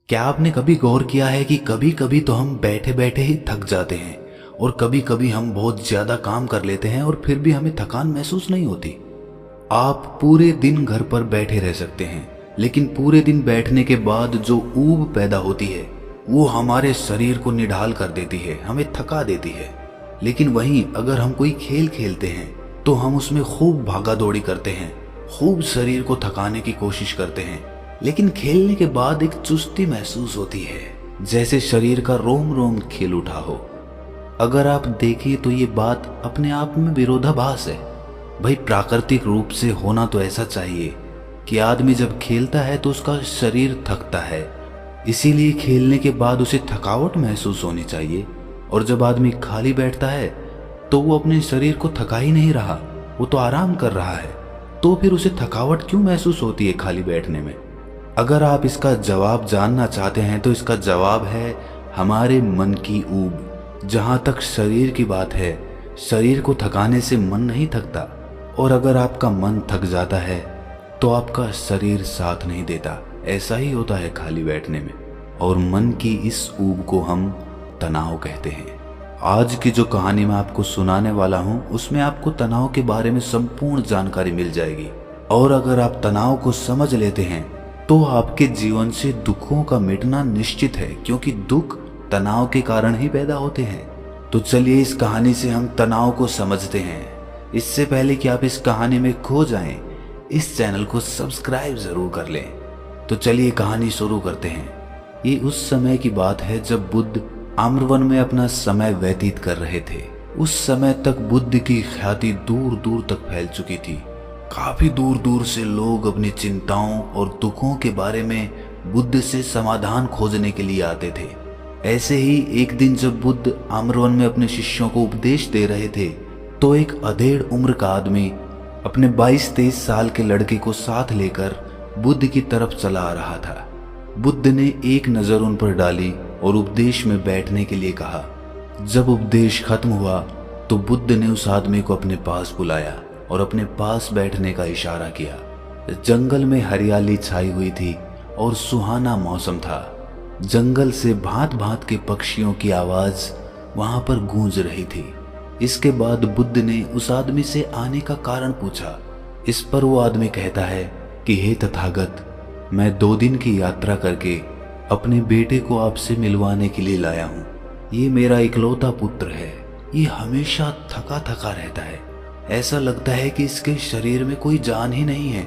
क्या आपने कभी गौर किया है कि कभी कभी तो हम बैठे बैठे ही थक जाते हैं और कभी कभी हम बहुत ज्यादा काम कर लेते हैं और फिर भी हमें थकान महसूस नहीं होती। आप पूरे दिन घर पर बैठे रह सकते हैं, लेकिन पूरे दिन बैठने के बाद जो ऊब पैदा होती है वो हमारे शरीर को निढाल कर देती है, हमें थका देती है। लेकिन वहीं अगर हम कोई खेल खेलते हैं तो हम उसमें खूब भागा दौड़ी करते हैं, खूब शरीर को थकाने की कोशिश करते हैं, लेकिन खेलने के बाद एक चुस्ती महसूस होती है, जैसे शरीर का रोम रोम खिल उठा हो। अगर आप देखें तो ये बात अपने आप में विरोधाभास है। भाई प्राकृतिक रूप से होना तो ऐसा चाहिए कि आदमी जब खेलता है तो उसका शरीर थकता है, इसीलिए खेलने के बाद उसे थकावट महसूस होनी चाहिए। और जब आदमी खाली बैठता है तो वो अपने शरीर को थका ही नहीं रहा, वो तो आराम कर रहा है, तो फिर उसे थकावट क्यों महसूस होती है खाली बैठने में? अगर आप इसका जवाब जानना चाहते हैं तो इसका जवाब है हमारे मन की ऊब। जहां तक शरीर की बात है, शरीर को थकाने से मन नहीं थकता, और अगर आपका मन थक जाता है तो आपका शरीर साथ नहीं देता। ऐसा ही होता है खाली बैठने में, और मन की इस ऊब को हम तनाव कहते हैं। आज की जो कहानी मैं आपको सुनाने वाला हूं उसमें आपको तनाव के बारे में संपूर्ण जानकारी मिल जाएगी, और अगर आप तनाव को समझ लेते हैं तो आपके जीवन से दुखों का मिटना निश्चित है, क्योंकि दुख तनाव के कारण ही पैदा होते हैं। तो चलिए इस कहानी से हम तनाव को समझते हैं। इससे पहले कि आप इस कहानी में खो जाएं, इस चैनल को सब्सक्राइब जरूर कर लें। तो चलिए कहानी शुरू करते हैं। ये उस समय की बात है जब बुद्ध आम्रवन में अपना समय व्यतीत कर रहे थे। उस समय तक बुद्ध की ख्याति दूर दूर तक फैल चुकी थी। काफी दूर दूर से लोग अपनी चिंताओं और दुखों के बारे में बुद्ध से समाधान खोजने के लिए आते थे। ऐसे ही एक दिन जब बुद्ध आम्रवन में अपने शिष्यों को उपदेश दे रहे थे तो एक अधेड़ उम्र का आदमी अपने 22-23 साल के लड़के को साथ लेकर बुद्ध की तरफ चला आ रहा था। बुद्ध ने एक नजर उन पर डाली और उपदेश में बैठने के लिए कहा। जब उपदेश खत्म हुआ तो बुद्ध ने उस आदमी को अपने पास बुलाया और अपने पास बैठने का इशारा किया। जंगल में हरियाली छाई हुई थी और सुहाना मौसम था। जंगल से भांत भांत के पक्षियों की आवाज वहां पर गूंज रही थी। इसके बाद बुद्ध ने उस आदमी से आने का कारण पूछा। इस पर वो आदमी कहता है कि हे तथागत, मैं 2 दिन की यात्रा करके अपने बेटे को आपसे मिलवाने के लिए लाया हूँ। ये मेरा इकलौता पुत्र है। ये हमेशा थका थका रहता है। ऐसा लगता है कि इसके शरीर में कोई जान ही नहीं है,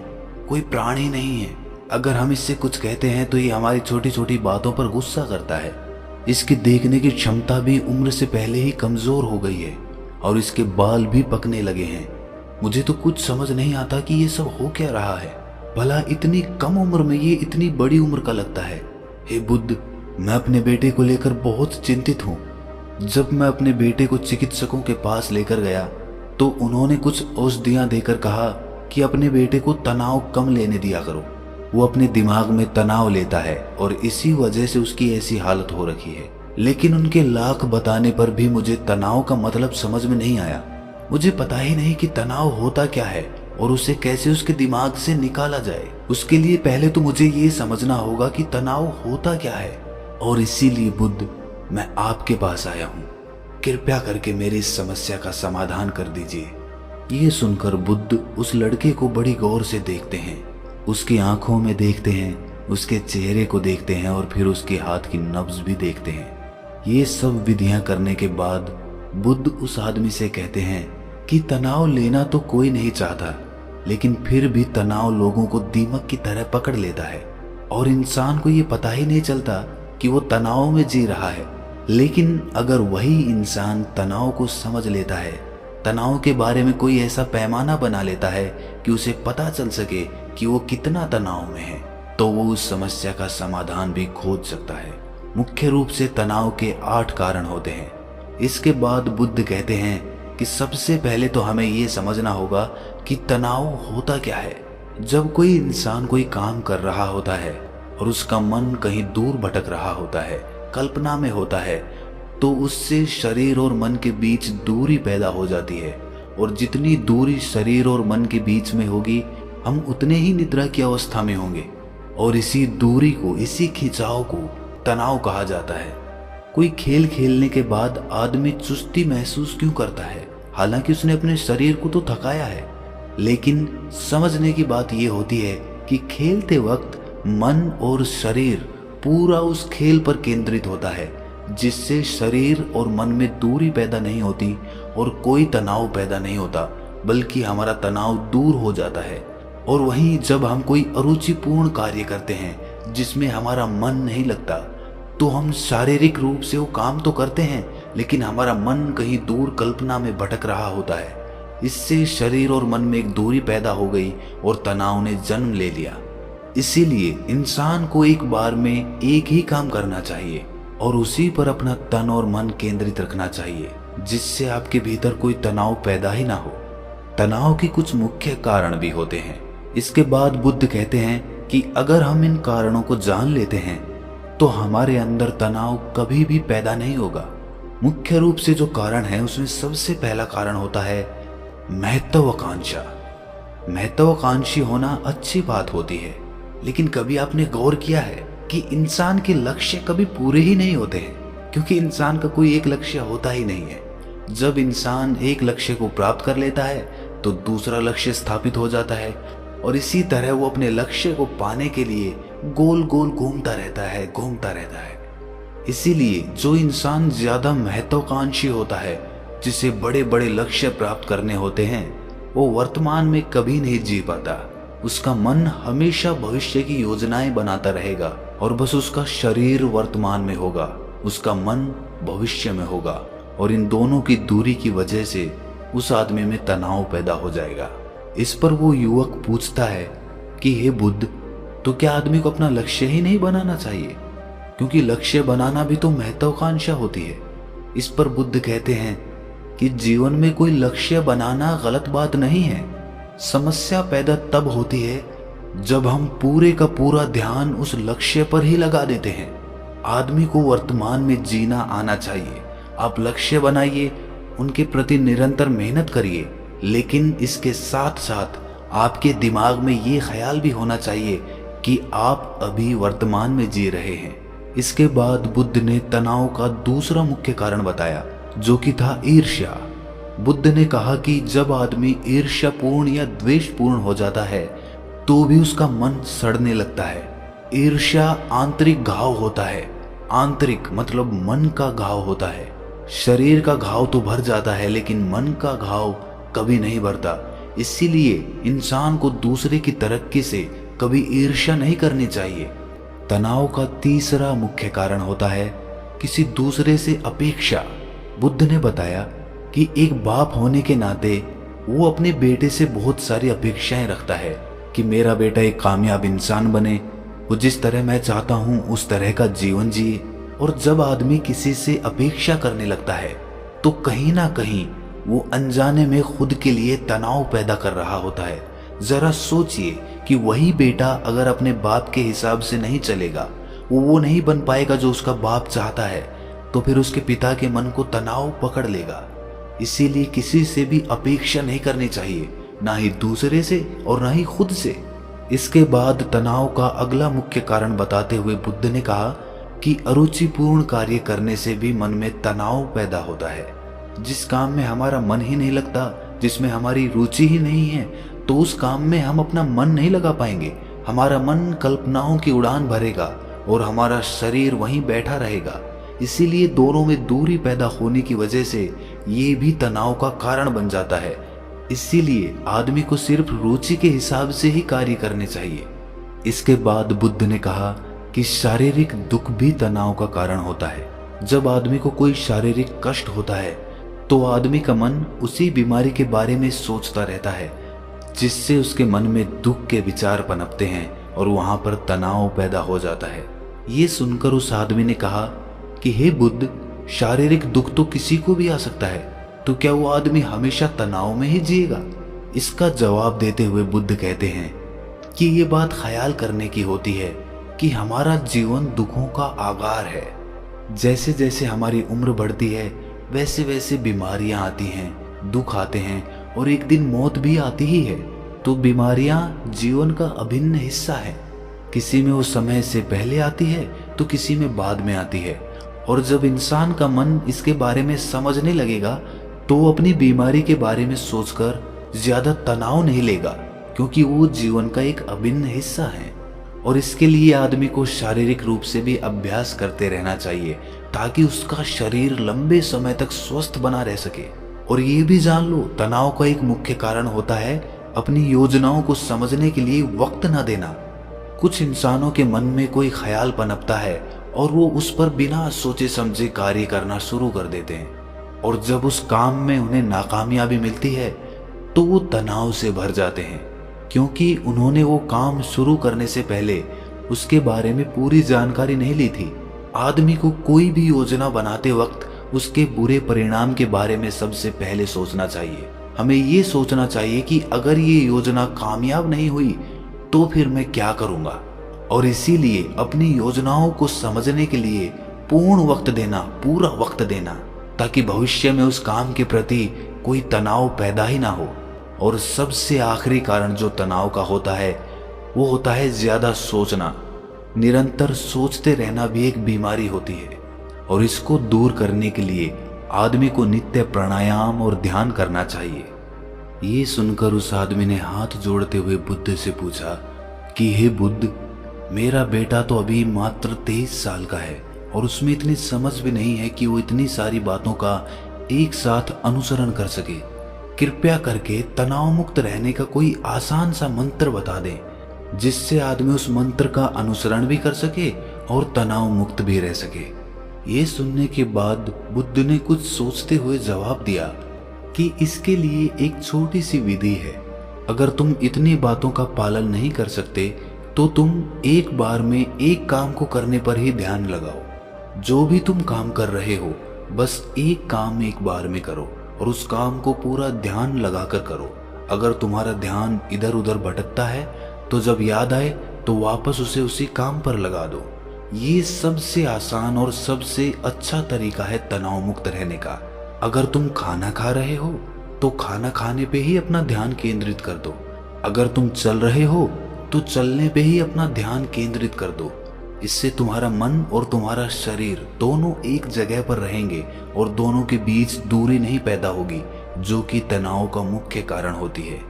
कोई प्राण ही नहीं है। अगर हम इससे कुछ कहते हैं तो ये हमारी छोटी छोटी बातों पर गुस्सा करता है। इसकी देखने की क्षमता भी उम्र से पहले ही कमजोर हो गई है और इसके बाल भी पकने लगे हैं। मुझे तो कुछ समझ नहीं आता कि ये सब हो क्या रहा है। भला इतनी कम उम्र में ये इतनी बड़ी उम्र का लगता है। हे बुद्ध, मैं अपने बेटे को लेकर बहुत चिंतित हूँ। जब मैं अपने बेटे को चिकित्सकों के पास लेकर गया तो उन्होंने कुछ औषधियां देकर कहा कि अपने बेटे को तनाव कम लेने दिया करो। वो अपने दिमाग में तनाव लेता है और इसी वजह से उसकी ऐसी हालत हो रखी है। लेकिन उनके लाख बताने पर भी मुझे तनाव का मतलब समझ में नहीं आया। मुझे पता ही नहीं कि तनाव होता क्या है और उसे कैसे उसके दिमाग से निकाला जाए। उसके लिए पहले तो मुझे ये समझना होगा कि तनाव होता क्या है, और इसीलिए बुद्ध, मैं आपके पास आया हूँ। कृपया करके मेरी इस समस्या का समाधान कर दीजिए। ये सुनकर बुद्ध उस लड़के को बड़ी गौर से देखते हैं। उसकी आंखों में देखते हैं, उसके चेहरे को देखते हैं और फिर उसके हाथ की नब्ज भी देखते हैं। ये सब विधियां करने के बाद बुद्ध उस आदमी से कहते हैं कि तनाव लेना तो कोई नहीं चाहता, लेकिन फिर भी तनाव लोगों को दीमक की तरह पकड़ लेता है और इंसान को ये पता ही नहीं चलता कि वो तनाव में जी रहा है। लेकिन अगर वही इंसान तनाव को समझ लेता है, तनाव के बारे में कोई ऐसा पैमाना बना लेता है कि उसे पता चल सके कि वो कितना तनाव में है, तो वो उस समस्या का समाधान भी खोज सकता है। मुख्य रूप से तनाव के 8 कारण होते हैं। इसके बाद बुद्ध कहते हैं कि सबसे पहले तो हमें ये समझना होगा कि तनाव होता क्या है। जब कोई इंसान कोई काम कर रहा होता है और उसका मन कहीं दूर भटक रहा होता है, कल्पना में होता है, तो उससे शरीर और मन के बीच दूरी पैदा हो जाती है, और जितनी दूरी शरीर और मन के बीच में होगी, हम उतने ही निद्रा की अवस्था में होंगे। और इसी दूरी को, इसी खिंचाव को तनाव कहा जाता है। कोई खेल खेलने के बाद आदमी चुस्ती महसूस क्यों करता है? हालांकि उसने अपने शरीर को तो थकाया है, लेकिन समझने की बात यह होती है कि खेलते वक्त मन और शरीर पूरा उस खेल पर केंद्रित होता है, जिससे शरीर और मन में दूरी पैदा नहीं होती और कोई तनाव पैदा नहीं होता, बल्कि हमारा तनाव दूर हो जाता है। और वहीं जब हम कोई अरुचिपूर्ण कार्य करते हैं जिसमें हमारा मन नहीं लगता, तो हम शारीरिक रूप से वो काम तो करते हैं, लेकिन हमारा मन कहीं दूर कल्पना में भटक रहा होता है। इससे शरीर और मन में एक दूरी पैदा हो गई और तनाव ने जन्म ले लिया। इसीलिए इंसान को एक बार में एक ही काम करना चाहिए और उसी पर अपना तन और मन केंद्रित रखना चाहिए, जिससे आपके भीतर कोई तनाव पैदा ही ना हो। तनाव के कुछ मुख्य कारण भी होते हैं। इसके बाद बुद्ध कहते हैं कि अगर हम इन कारणों को जान लेते हैं तो हमारे अंदर तनाव कभी भी पैदा नहीं होगा। मुख्य रूप से जो कारण है उसमें सबसे पहला कारण होता है महत्वाकांक्षा। महत्वाकांक्षी होना अच्छी बात होती है, लेकिन कभी आपने गौर किया है कि इंसान के लक्ष्य कभी पूरे ही नहीं होते हैं, क्योंकि इंसान का कोई एक लक्ष्य होता ही नहीं है। जब इंसान एक लक्ष्य को प्राप्त कर लेता है तो दूसरा लक्ष्य स्थापित हो जाता है और इसी तरह वो अपने लक्ष्य को पाने के लिए गोल गोल घूमता रहता है। इसीलिए जो इंसान ज्यादा महत्वाकांक्षी होता है, जिसे बड़े बड़े लक्ष्य प्राप्त करने होते हैं, वो वर्तमान में कभी नहीं जी पाता। उसका मन हमेशा भविष्य की योजनाएं बनाता रहेगा और बस उसका शरीर वर्तमान में होगा, उसका मन भविष्य में होगा, और इन दोनों की दूरी की वजह से उस आदमी में तनाव पैदा हो जाएगा। इस पर वो युवक पूछता है कि हे बुद्ध, तो क्या आदमी को अपना लक्ष्य ही नहीं बनाना चाहिए? क्योंकि लक्ष्य बनाना भी तो महत्वाकांक्षा होती है। इस पर बुद्ध कहते हैं कि जीवन में कोई लक्ष्य बनाना गलत बात नहीं है। समस्या पैदा तब होती है जब हम पूरे का पूरा ध्यान उस लक्ष्य पर ही लगा देते हैं। आदमी को वर्तमान में जीना आना चाहिए। आप लक्ष्य बनाइए, उनके प्रति निरंतर मेहनत करिए, लेकिन इसके साथ साथ आपके दिमाग में ये ख्याल भी होना चाहिए कि आप अभी वर्तमान में जी रहे हैं। इसके बाद बुद्ध ने तनाव का दूसरा मुख्य कारण बताया, जो कि था ईर्ष्या। बुद्ध ने कहा कि जब आदमी ईर्ष्यापूर्ण या द्वेषपूर्ण हो जाता है तो भी उसका मन सड़ने लगता है। ईर्ष्या आंतरिक घाव होता है। आंतरिक मतलब मन का घाव होता है। शरीर का घाव तो भर जाता है, लेकिन मन का घाव कभी नहीं भरता। इसीलिए इंसान को दूसरे की तरक्की से कभी ईर्ष्या नहीं करनी चाहिए। तनाव का तीसरा मुख्य कारण होता है किसी दूसरे से अपेक्षा। बुद्ध ने बताया कि एक बाप होने के नाते वो अपने बेटे से बहुत सारी अपेक्षाएं रखता है कि मेरा बेटा एक कामयाब इंसान बने, वो जिस तरह मैं चाहता हूं उस तरह का जीवन जिए। और जब आदमी किसी से अपेक्षा करने लगता है तो कहीं ना कहीं वो अनजाने में खुद के लिए तनाव पैदा कर रहा होता है। जरा सोचिए कि वही बेटा अगर अपने बाप के हिसाब से नहीं चलेगा, वो नहीं बन पाएगा जो उसका बाप चाहता है, तो फिर उसके पिता के मन को तनाव पकड़ लेगा। इसीलिए किसी से भी अपेक्षा नहीं करनी चाहिए, ना ही दूसरे से और ना ही खुद से। इसके बाद तनाव का अगला मुख्य कारण बताते हुए बुद्ध ने कहा कि अरुचिपूर्ण कार्य करने से भी मन में तनाव पैदा होता है। जिस काम में हमारा मन ही नहीं लगता, जिसमें हमारी रुचि ही नहीं है, तो उस काम में हम अपना मन नहीं लगा पाएंगे। हमारा मन कल्पनाओं की उड़ान भरेगा और हमारा शरीर वहीं बैठा रहेगा। इसीलिए दोनों में दूरी पैदा होने की वजह से ये भी तनाव का कारण बन जाता है। इसीलिए आदमी को सिर्फ रुचि के हिसाब से ही कार्य करने चाहिए। इसके बाद बुद्ध ने कहा कि शारीरिक दुख भी तनाव का कारण होता है। जब आदमी को कोई शारीरिक कष्ट होता है तो आदमी का मन उसी बीमारी के बारे में सोचता रहता है, जिससे उसके मन में दुख के विचार पनपते हैं और वहां पर तनाव पैदा हो जाता है। ये सुनकर उस आदमी ने कहा कि हे बुद्ध, शारीरिक दुख तो किसी को भी आ सकता है, तो क्या वो आदमी हमेशा तनाव में ही जिएगा? इसका जवाब देते हुए बुद्ध कहते हैं कि ये बात ख्याल करने की होती है कि हमारा जीवन दुखों का आगार है। जैसे जैसे हमारी उम्र बढ़ती है वैसे वैसे बीमारियां आती हैं, दुख आते हैं और एक दिन मौत भी आती ही है। तो बीमारियां जीवन का अभिन्न हिस्सा है। किसी में वो समय से पहले आती है तो किसी में बाद में आती है। और जब इंसान का मन इसके बारे में समझने लगेगा तो वो अपनी बीमारी के बारे में सोचकर ज्यादा तनाव नहीं लेगा, क्योंकि वो जीवन का एक अभिन्न हिस्सा है। और इसके लिए आदमी को शारीरिक रूप से भी अभ्यास करते रहना चाहिए ताकि उसका शरीर लंबे समय तक स्वस्थ बना रह सके। और ये भी जान लो, तनाव का एक मुख्य कारण होता है अपनी योजनाओं को समझने के लिए वक्त न देना। कुछ इंसानों के मन में कोई ख्याल पनपता है और वो उस पर बिना सोचे समझे कार्य करना शुरू कर देते हैं, और जब उस काम में उन्हें नाकामयाबी मिलती है तो वो तनाव से भर जाते हैं, क्योंकि उन्होंने वो काम शुरू करने से पहले उसके बारे में पूरी जानकारी नहीं ली थी। आदमी को कोई भी योजना बनाते वक्त उसके बुरे परिणाम के बारे में सबसे पहले सोचना चाहिए। हमें ये सोचना चाहिए कि अगर ये योजना कामयाब नहीं हुई तो फिर मैं क्या करूंगा। और इसीलिए अपनी योजनाओं को समझने के लिए पूर्ण वक्त देना, पूरा वक्त देना, ताकि भविष्य में उस काम के प्रति कोई तनाव पैदा ही ना हो। और सबसे आखिरी कारण जो तनाव का होता है वो होता है ज्यादा सोचना। निरंतर सोचते रहना भी एक बीमारी होती है, और इसको दूर करने के लिए आदमी को नित्य प्राणायाम और ध्यान करना चाहिए। ये सुनकर उस आदमी ने हाथ जोड़ते हुए बुद्ध से पूछा कि हे बुद्ध, मेरा बेटा तो अभी मात्र 23 साल का है और उसमें इतनी समझ भी नहीं है कि वो इतनी सारी बातों का एक साथ अनुसरण कर सके। कृपया करके तनाव मुक्त रहने का कोई आसान सा मंत्र बता दें, जिससे आदमी उस मंत्र का अनुसरण भी कर सके और तनाव मुक्त भी रह सके। ये सुनने के बाद बुद्ध ने कुछ सोचते हुए जवाब दिया कि इसके लिए एक छोटी सी विधि है। अगर तुम इतनी बातों का पालन नहीं कर सकते तो तुम एक बार में एक काम को करने पर ही ध्यान लगाओ। जो भी तुम काम कर रहे हो, बस एक काम एक बार में करो और उस काम को पूरा ध्यान लगाकर करो। अगर तुम्हारा ध्यान इधर उधर भटकता है तो जब याद आए तो वापस उसे उसी काम पर लगा दो। ये सबसे आसान और सबसे अच्छा तरीका है तनाव मुक्त रहने का। अगर तुम खाना खा रहे हो तो खाना खाने पे ही अपना ध्यान केंद्रित कर दो। अगर तुम चल रहे हो तो चलने पे ही अपना ध्यान केंद्रित कर दो। इससे तुम्हारा मन और तुम्हारा शरीर दोनों एक जगह पर रहेंगे और दोनों के बीच दूरी नहीं पैदा होगी, जो कि तनाव का मुख्य कारण होती है।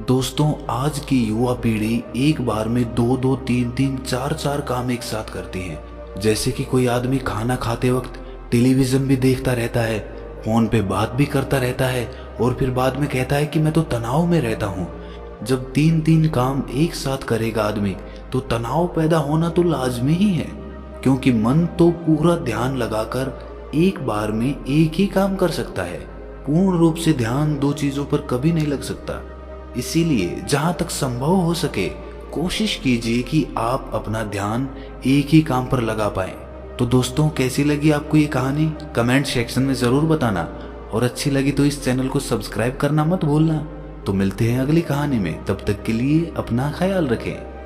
दोस्तों, आज की युवा पीढ़ी एक बार में 2-2, 3-3, 4-4 काम एक साथ करती है। जैसे कि कोई आदमी खाना खाते वक्त टेलीविजन भी देखता रहता है, फोन पे बात भी करता रहता है और फिर बाद में कहता है कि मैं तो तनाव में रहता हूँ। जब 3-3 काम एक साथ करेगा आदमी तो तनाव पैदा होना तो लाजमी ही है, क्योंकि मन तो पूरा ध्यान लगाकर एक बार में एक ही काम कर सकता है। पूर्ण रूप से ध्यान दो चीजों पर कभी नहीं लग सकता। इसीलिए जहां तक संभव हो सके कोशिश कीजिए कि आप अपना ध्यान एक ही काम पर लगा पाएं। तो दोस्तों, कैसी लगी आपको ये कहानी कमेंट सेक्शन में जरूर बताना, और अच्छी लगी तो इस चैनल को सब्सक्राइब करना मत भूलना। तो मिलते हैं अगली कहानी में, तब तक के लिए अपना ख्याल रखें।